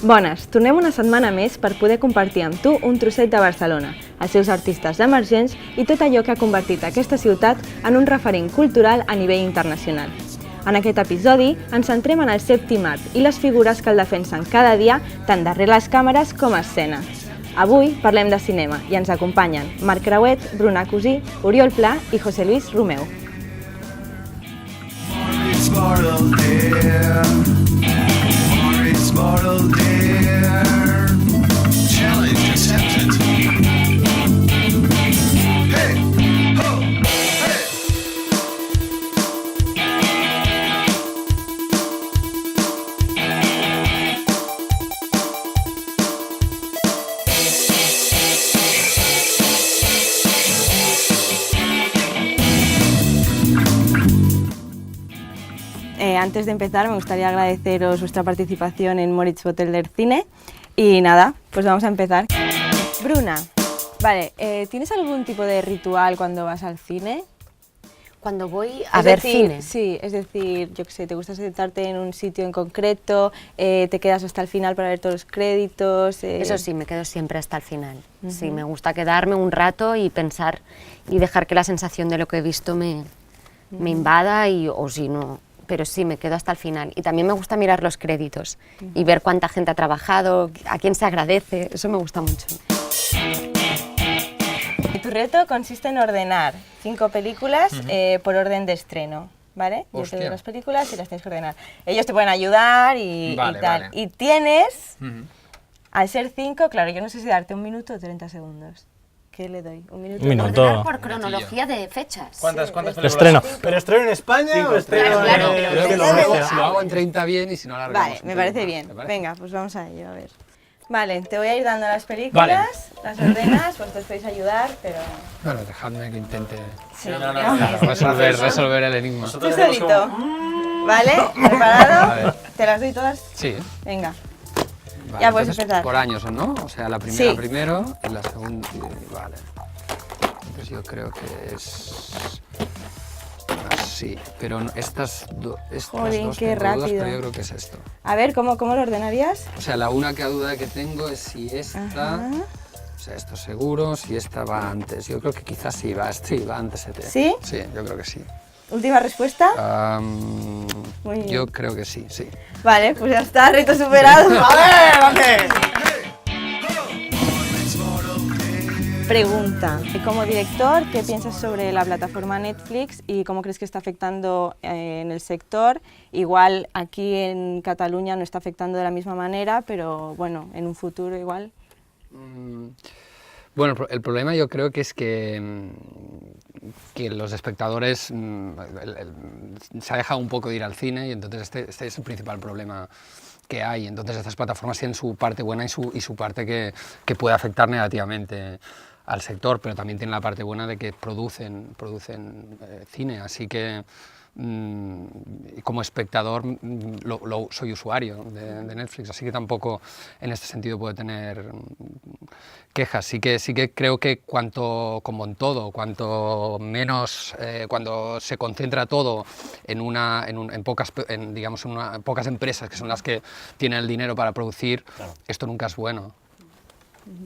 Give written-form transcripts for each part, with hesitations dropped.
Bones, tornem una setmana més per poder compartir amb tu un trosset de Barcelona, els seus artistes emergents i tot allò que ha convertit aquesta ciutat en un referent cultural a nivell internacional. En aquest episodi ens centrem en el sèptim art i les figures que el defensen cada dia tant darrere les càmeres com a escena. Avui parlem de cinema i ens acompanyen Marc Creuet, Bruna Cosí, Oriol Pla i José Luis Romeu. Antes de empezar, me gustaría agradeceros vuestra participación en Moritz Hotel del Cine. Y nada, pues vamos a empezar. Bruna, vale, ¿tienes algún tipo de ritual cuando vas al cine? Cuando voy a ver cine. Sí, es decir, yo qué sé, ¿te gusta sentarte en un sitio en concreto? ¿Te quedas hasta el final para ver todos los créditos? Eso sí, me quedo siempre hasta el final. Sí, me gusta quedarme un rato y pensar y dejar que la sensación de lo que he visto me invada o si no... Pero sí, me quedo hasta el final. Y también me gusta mirar los créditos y ver cuánta gente ha trabajado, a quién se agradece, eso me gusta mucho. Tu reto consiste en ordenar 5 películas por orden de estreno, ¿vale? Yo te doy las películas y las tienes que ordenar. Ellos te pueden ayudar y tal. Vale. Y tienes, al ser 5, claro, yo no sé si darte 1 minuto o 30 segundos. ¿Qué le doy? ¿1 minuto? Un minuto. Ordenar por cronología de fechas. ¿Cuántas películas? Estreno. ¿Pero estreno en España o estreno Claro, en Creo que Grecia? lo hago en 30 bien y si no alargamos. Vale, me parece bien. Venga, pues vamos a ello, a ver. Vale, te voy a ir dando las películas, las ordenas, vosotros podéis ayudar, pero... Bueno, dejadme que intente Sí. resolver el enigma. Tú solito. ¿Vale? ¿Preparado? ¿Te las doy todas? Sí. Venga. Vale, Ya puedes entonces, empezar. Por años, ¿no? O sea, la primera Sí. primero y la segunda... Vale. Entonces yo creo que es... así, pero estas Jolín, dos qué tengo dudas, rápido. pero yo creo que es esto. A ver, ¿cómo lo ordenarías? O sea, la única duda que tengo es si esta... Ajá. O sea, esto seguro, si esta va antes. Yo creo que quizás sí va antes. ¿Sí? Sí, yo creo que sí. ¿Última respuesta? Muy bien. Yo creo que sí, sí. Vale, pues ya está, reto superado. ¡A ver! Pregunta, como director, ¿qué piensas sobre la plataforma Netflix y cómo crees que está afectando en el sector? Igual aquí en Cataluña no está afectando de la misma manera, pero bueno, en un futuro igual. Bueno, el problema yo creo que es que los espectadores se ha dejado un poco de ir al cine y entonces este es el principal problema que hay. Entonces estas plataformas tienen su parte buena y su parte que puede afectar negativamente al sector, pero también tienen la parte buena de que producen cine, así que como espectador soy usuario de Netflix, así que tampoco en este sentido puedo tener quejas. Sí que creo que como en todo, cuanto menos, cuando se concentra todo en pocas empresas que son las que tienen el dinero para producir, claro, esto nunca es bueno.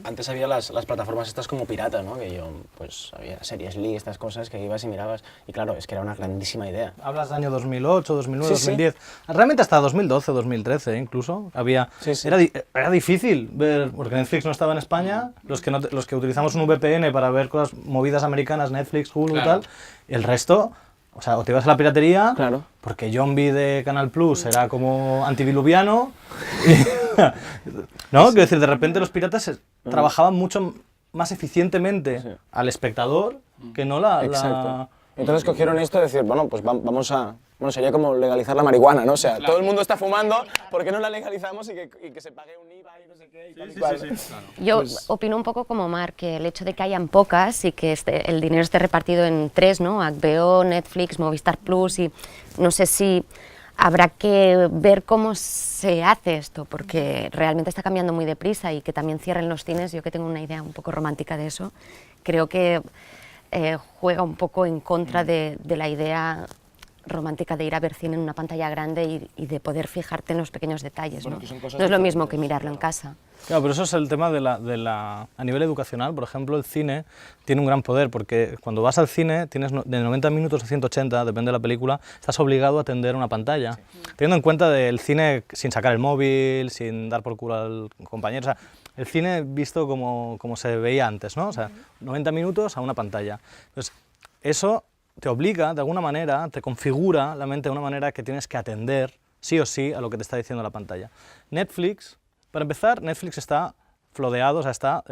Antes había las plataformas estas como pirata, ¿no? Que yo, pues, había Series Lee, estas cosas que ibas y mirabas, y claro, es que era una grandísima idea. Hablas del año 2008, 2009, Sí, 2010, realmente hasta 2012, 2013 incluso, había... Sí, sí. Era difícil ver, porque Netflix no estaba en España, los que utilizamos un VPN para ver cosas movidas americanas, Netflix, Hulu, Claro, y tal, y el resto... O sea, o te ibas a la piratería, Claro, porque Zombie de Canal Plus era como antidiluviano, ¿no? Quiero decir, de repente los piratas trabajaban mucho más eficientemente al espectador que no exacto. Entonces cogieron esto y decir, bueno, pues vamos a... Bueno, sería como legalizar la marihuana, ¿no? O sea, todo el mundo está fumando, ¿por qué no la legalizamos y que se pague un IVA y no sé qué? Y tal y cual? Yo opino un poco como Marc, que el hecho de que hayan pocas y que el dinero esté repartido en 3, ¿no? HBO, Netflix, Movistar Plus, y no sé si habrá que ver cómo se hace esto, porque realmente está cambiando muy deprisa y que también cierren los cines. Yo que tengo una idea un poco romántica de eso, creo que juega un poco en contra de la idea romántica de ir a ver cine en una pantalla grande y de poder fijarte en los pequeños detalles, Bueno, ¿no? que son cosas No es lo mismo diferentes. que mirarlo en casa. Claro, pero eso es el tema a nivel educacional. Por ejemplo, el cine tiene un gran poder, porque cuando vas al cine, tienes de 90 minutos a 180, depende de la película, estás obligado a atender una pantalla. Sí. Teniendo en cuenta del cine sin sacar el móvil, sin dar por culo al compañero, o sea, el cine visto como se veía antes, ¿no? O sea, 90 minutos a una pantalla. Entonces, eso te obliga, de alguna manera, te configura la mente de una manera que tienes que atender, sí o sí, a lo que te está diciendo la pantalla. Netflix, para empezar, Netflix está flodeado, o sea, está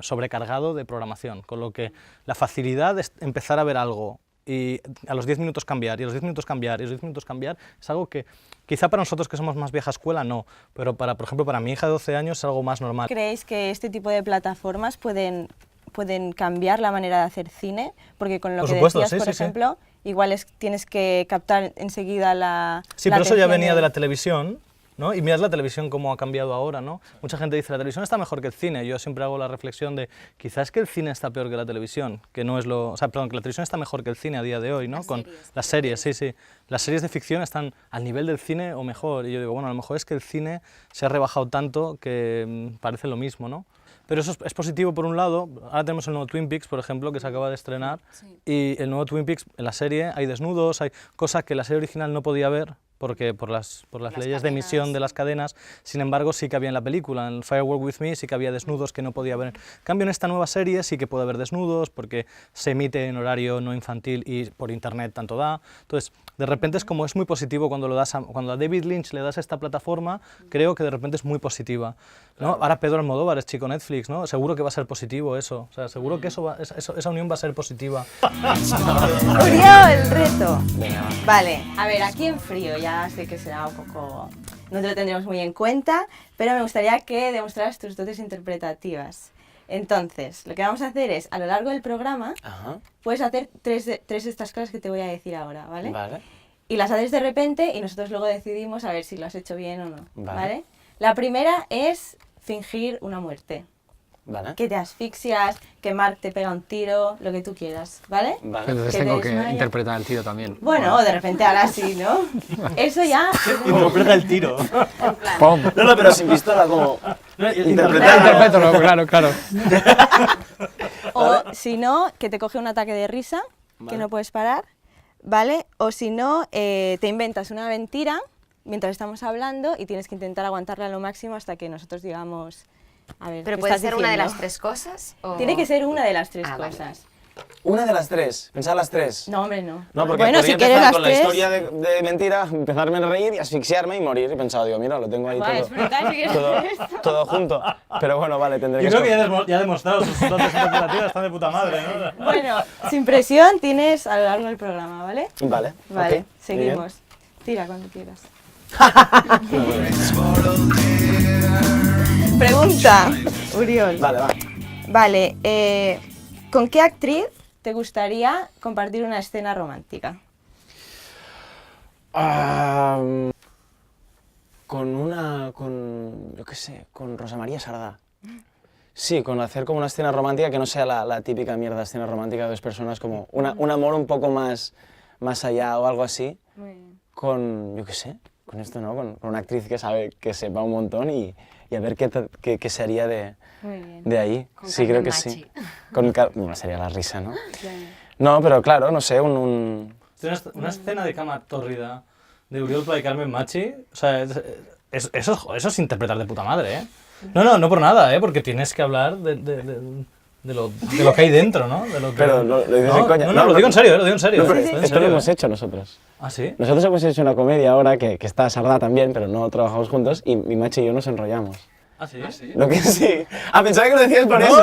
sobrecargado de programación, con lo que la facilidad de empezar a ver algo y a los 10 minutos cambiar, y a los 10 minutos cambiar, y a los 10 minutos cambiar, es algo que quizá para nosotros que somos más vieja escuela no, pero por ejemplo, para mi hija de 12 años es algo más normal. ¿Creéis que este tipo de plataformas pueden cambiar la manera de hacer cine? Porque con lo Por que supuesto, decías, sí, por sí, ejemplo, igual tienes que captar enseguida la Sí, la pero eso ya atención venía de la televisión, ¿no? Y mirad la televisión cómo ha cambiado ahora, ¿no? Mucha gente dice, la televisión está mejor que el cine. Yo siempre hago la reflexión de, quizás que el cine está peor que la televisión, que no es lo... O sea, perdón, que la televisión está mejor que el cine a día de hoy, ¿no? Con las series, sí, sí. Las series de ficción están al nivel del cine o mejor. Y yo digo, bueno, a lo mejor es que el cine se ha rebajado tanto que parece lo mismo, ¿no? Pero eso es positivo por un lado. Ahora tenemos el nuevo Twin Peaks, por ejemplo, que se acaba de estrenar. Sí. Y el nuevo Twin Peaks, en la serie hay desnudos, hay cosas que la serie original no podía ver, porque por las leyes de emisión de las cadenas, sin embargo sí que había en la película, en Firework With Me sí que había desnudos que no podía ver. En cambio en esta nueva serie sí que puede haber desnudos, porque se emite en horario no infantil y por internet tanto da. Entonces, de repente es muy positivo cuando cuando a David Lynch le das esta plataforma, creo que de repente es muy positiva, ¿no? Claro. Ahora Pedro Almodóvar es chico Netflix, ¿no? Seguro que va a ser positivo eso, o sea, seguro que esa unión va a ser positiva. Uriol, el reto. Vale, a ver, aquí en frío ya sé que será un poco... No te lo tendremos muy en cuenta, pero me gustaría que demostraras tus dotes interpretativas. Entonces, lo que vamos a hacer es, a lo largo del programa, puedes hacer tres de estas cosas que te voy a decir ahora, ¿vale? Vale. Y las haces de repente y nosotros luego decidimos a ver si lo has hecho bien o no, ¿vale? La primera es fingir una muerte. Vale. Que te asfixias, que Mark te pega un tiro, lo que tú quieras, ¿vale? Vale. Entonces Que te tengo que desmayas. interpretar el tiro también. Bueno, de repente ahora sí, ¿no? Eso ya... Interpreta el tiro. ¡Pum! No, pero sin pistola, como... Interprétalo, claro, claro. O si no, que te coge un ataque de risa, que no puedes parar, ¿vale? O si no, te inventas una mentira mientras estamos hablando y tienes que intentar aguantarla a lo máximo hasta que nosotros digamos... A ver, ¿Pero ¿qué puede estás ser una de diciendo? las tres cosas? O... Tiene que ser una de las tres Vale. cosas. Una de las tres, pensad las tres. No, hombre, no. No, porque bueno, podría si quieres empezar las con tres... la historia de mentira, empezarme a reír y asfixiarme y morir. Y pensaba, digo, mira, lo tengo ahí Vale, todo, es brutal, si quieres todo, hacer esto. todo junto. Pero bueno, vale, tendré Yo que creo que escoger. ya ha demostrado sus dotes interpretativas, están de puta madre, ¿no? Bueno, sin presión tienes a lo largo del programa, ¿vale? Vale, Vale, ok, seguimos. Tira cuando quieras. Pregunta, Uriol. Vale, va. Vale, ¿con qué actriz te gustaría compartir una escena romántica? Yo qué sé, con Rosa María Sardá. Sí, con hacer como una escena romántica que no sea la típica mierda escena romántica de dos personas, como un amor un poco más allá o algo así. Muy bien. Con, yo qué sé, con esto, ¿no? Con una actriz que sepa un montón y a ver qué sería Muy bien. de ahí. Con Sí, creo Carmen que Machi. sí. Bueno, sería la risa, ¿no? No, pero claro, no sé, Una escena de cama tórrida de Uriol Pla y Carmen Machi, o sea, eso es interpretar de puta madre, ¿eh? No por nada, ¿eh? Porque tienes que hablar de lo que hay dentro, ¿no? De lo que... Pero lo dices en coña. No, lo digo en serio, lo digo en serio. No, pero lo digo en esto lo serio, hemos hecho nosotros. ¿Ah, sí? Nosotros hemos hecho una comedia ahora que está Sardá también, pero no trabajamos juntos y mi Machi y yo nos enrollamos. ¿Ah, sí? ¿Sí? Lo que sí. Ah, pensaba que lo decías por eso.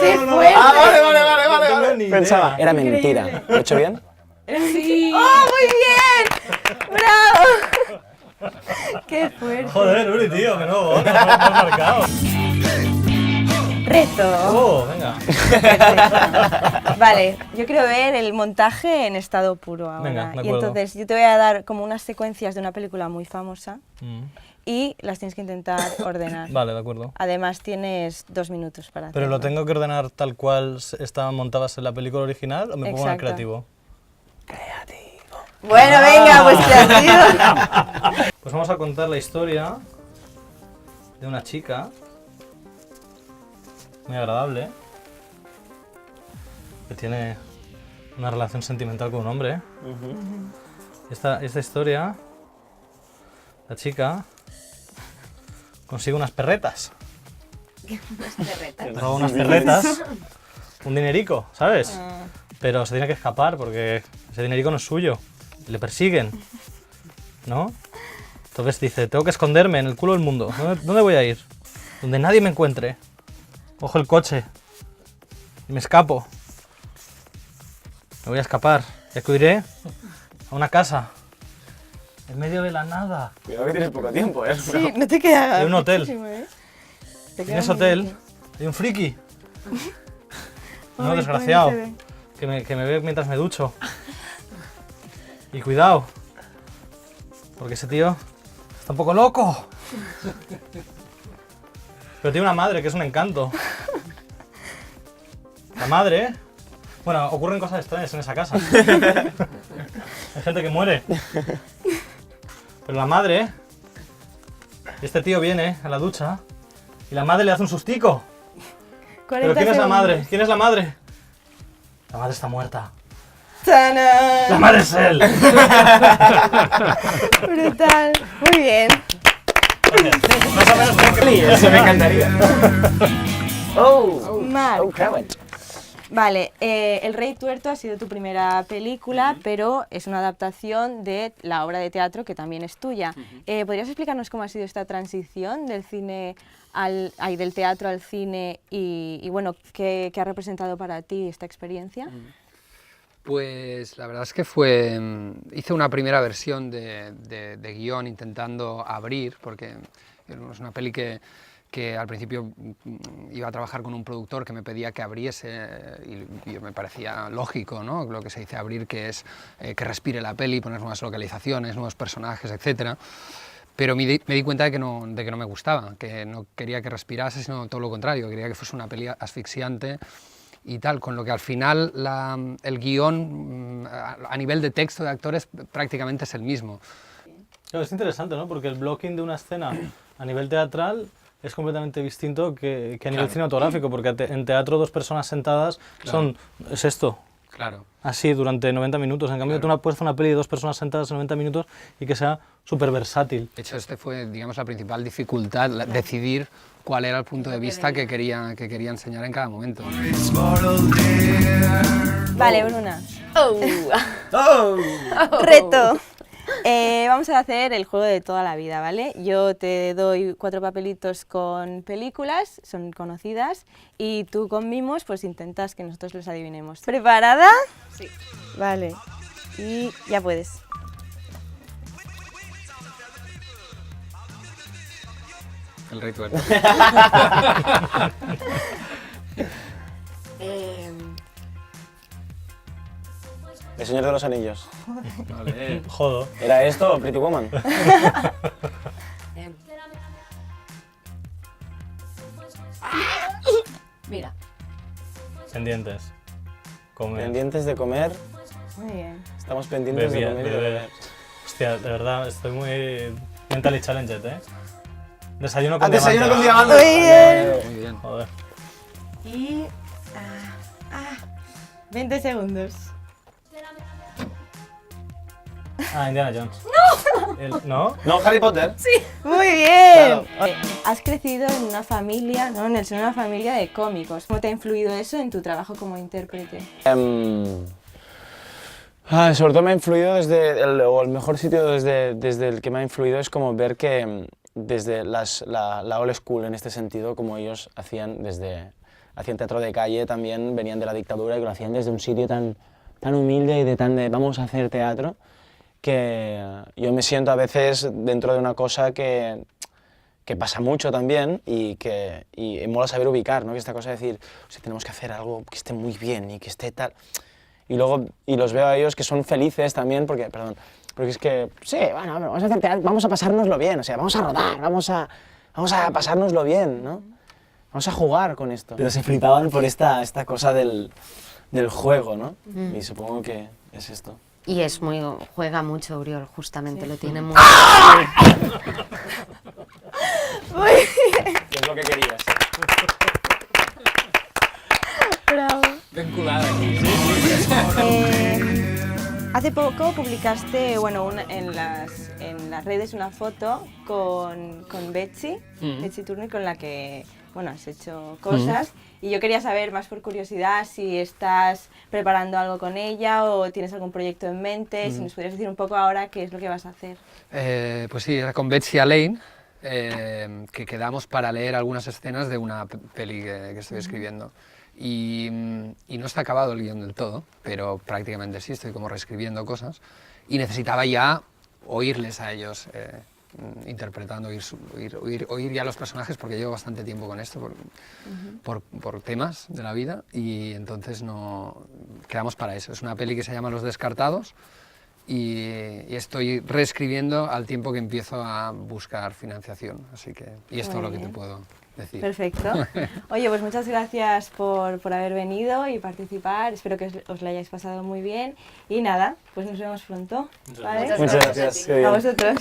¡Qué fuerte! Ah, vale. No tengo ni idea. Pensaba, era mentira. ¿Lo he hecho bien? Sí. ¡Oh, muy bien! ¡Bravo! ¡Qué fuerte! Joder, Uri, tío, que no, me has marcado. Reto. Oh, venga. Vale, yo quiero ver el montaje en estado puro ahora. Venga, de y acuerdo. entonces yo te voy a dar como unas secuencias de una película muy famosa Mm, y las tienes que intentar ordenar. Vale, de acuerdo. Además tienes 2 minutos para hacerlo. ¿Pero lo tengo que ordenar tal cual estaban montadas en la película original o me pongo en el Exacto. creativo? Creativo. Bueno, venga, pues ¿qué ha sido? Pues vamos a contar la historia de una chica muy agradable que tiene una relación sentimental con un hombre. Esta historia, la chica consigue unas perretas. Roba unas perretas, un dinerico, ¿sabes? Pero se tiene que escapar porque ese dinerico no es suyo. Le persiguen, ¿no? Entonces dice, tengo que esconderme en el culo del mundo. ¿Dónde voy a ir? Donde nadie me encuentre. Cojo el coche y me escapo. Me voy a escapar y acudiré a una casa en medio de la nada. Cuidado que tienes poco tiempo, ¿eh? Sí, no te queda. Hay un hotel. muchísimo, ¿eh? Te En queda ese muy hotel bien. hay un friki. Ay, No, desgraciado. cómo se ve. Que me ve mientras me ducho. Y cuidado. Porque ese tío está un poco loco. Pero tiene una madre que es un encanto. La madre... Bueno, ocurren cosas extrañas en esa casa. Hay gente que muere. Pero la madre... Este tío viene a la ducha y la madre le hace un sustico. 40 ¿Pero quién es la segundos. madre? ¿Quién es la madre? La madre está muerta. ¡Tanán! ¡La madre es él! Brutal. Muy bien. Más o menos creo que... Eso me encantaría. Marc. Cravat. Vale, El Rey Tuerto ha sido tu primera película, pero es una adaptación de la obra de teatro que también es tuya. ¿Podrías explicarnos cómo ha sido esta transición del cine del teatro al cine y bueno, qué ha representado para ti esta experiencia? Pues la verdad es que hice una primera versión de guión intentando abrir, porque es una peli que al principio iba a trabajar con un productor que me pedía que abriese y me parecía lógico, ¿no? Lo que se dice abrir, que es que respire la peli, poner nuevas localizaciones, nuevos personajes, etc. Pero me di cuenta de que no me gustaba, que no quería que respirase, sino todo lo contrario, quería que fuese una peli asfixiante y tal, con lo que al final el guión a nivel de texto de actores prácticamente es el mismo. Claro, es interesante, ¿no? Porque el blocking de una escena a nivel teatral es completamente distinto que a nivel cinematográfico, porque en teatro dos personas sentadas es esto, Claro. así durante 90 minutos. En cambio, tú puedes hacer una peli de dos personas sentadas en 90 minutos y que sea súper versátil. De hecho, fue, digamos, la principal dificultad, decidir cuál era el punto de vista que quería enseñar en cada momento. Vale, Bruna. Reto. Vamos a hacer el juego de toda la vida, ¿vale? Yo te doy 4 papelitos con películas, son conocidas, y tú con mimos, pues intentas que nosotros los adivinemos. ¿Preparada? Sí. Vale. Y ya puedes. El Rey Tuerto. El Señor de los Anillos. Vale. Jodo. ¿Era esto o Pretty Woman? Mira, Pendientes. Comer. Pendientes de comer. Muy bien. Estamos pendientes de Beber, comer y de beber. beber. Hostia, de verdad, estoy muy mentally challenged, ¿eh? Desayuno con Desayuno con diamante. diamantes. Muy bien. Joder. Y... 20 segundos. Ah, Indiana Jones. ¡No! ¿No? No, Harry Potter. Muy bien. Has crecido en una familia, ¿no? En el seno de una familia de cómicos. ¿Cómo te ha influido eso en tu trabajo como intérprete? Sobre todo me ha influido el mejor sitio desde el que me ha influido es como ver que desde la old school en este sentido, como ellos hacían teatro de calle, también venían de la dictadura y que lo hacían desde un sitio tan humilde y de vamos a hacer teatro, que yo me siento a veces dentro de una cosa que pasa mucho también y mola saber ubicar, ¿no? Que esta cosa de decir, o sea, tenemos que hacer algo que esté muy bien y que esté tal... Y luego los veo a ellos que son felices también porque es que, sí, bueno, vamos a hacer teatro, vamos a pasárnoslo bien, o sea, vamos a rodar, vamos a pasárnoslo bien, ¿no? Vamos a jugar con esto. Pero se flipaban por esta cosa del juego, ¿no? Y supongo que es esto. Y juega mucho Oriol, justamente, lo tiene muy... Es lo que querías. Bravo. Vinculada aquí. Hace poco publicaste en las redes una foto con Betsy, Betsy Turner, con la que has hecho cosas. Y yo quería saber, más por curiosidad, si estás preparando algo con ella o tienes algún proyecto en mente, si nos podrías decir un poco ahora qué es lo que vas a hacer. Pues sí, era con Betsy Alain, que quedamos para leer algunas escenas de una peli que estoy escribiendo. Y no está acabado el guión del todo, pero prácticamente sí, estoy como reescribiendo cosas y necesitaba ya oírles a ellos interpretando, oír ya los personajes, porque llevo bastante tiempo con esto por temas de la vida, y entonces quedamos para eso. Es una peli que se llama Los Descartados y estoy reescribiendo al tiempo que empiezo a buscar financiación, y es todo lo que te puedo decir. Perfecto. Oye, pues muchas gracias por haber venido y participar. Espero que os lo hayáis pasado muy bien. Y nada, pues nos vemos pronto. ¿Vale? Muchas gracias. A vosotros.